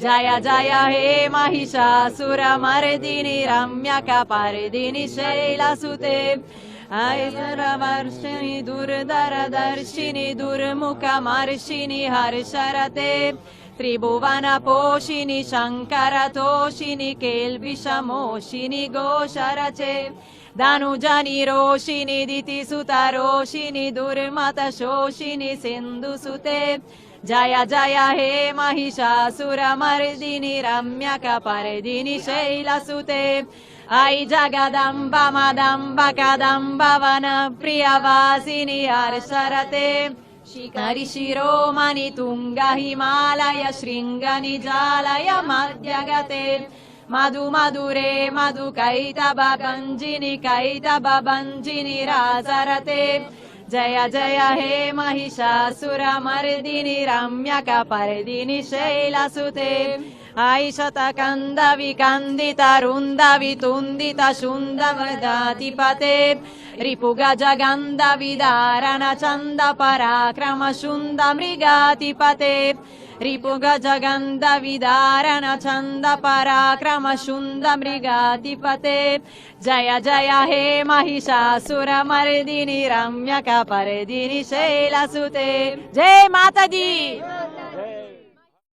जय जय हे महिषासुरमर्दिनि रम्यकपर्दिनि शैलसुते ऐश्वर्यवर्षिणि दुर्धरदर्शिनि दुर्मुखमर्षिणि हर्षरते त्रिभुवनपोषिणि शङ्करतोषिणि केल्बिषमोषिणि घोषरचे धनुजनि रोषिणि दितिसुतरोषिणि दुर्मतशोषिणि सिन्धुसुते जय जय हे महिषासुरमर्दिनि रम्यकपर्दिनि शैलसुते ऐ जगदम्ब मदम्ब कदम्ब वनप्रियवासिनि हर्षरते शिखरि शिरोमणि तुङ्ग हिमालय शृङ्ग निजालय मध्यगते मधु मधुरे मधु कैतव गञ्जिनि कैतव भञ्जिनि रासरते जय जय हे महिषासुरमर्दिनि रम्यकपर्दिनि शैलसुते ऐ शतकन्द विकन्दित रुन्द वितुन्दित शुन्द वृदाधिपते रिपुगज गन्ध विदारण चन्द पराक्रम शुन्द मृगाधिपते रिपुगज गन्ध विदारण चन्द पराक्रम शुन्द मृगाधिपते जय जय हे महिषासुरमर्दिनि रम्यकपर्दिनि शैलसुते जय माता दी।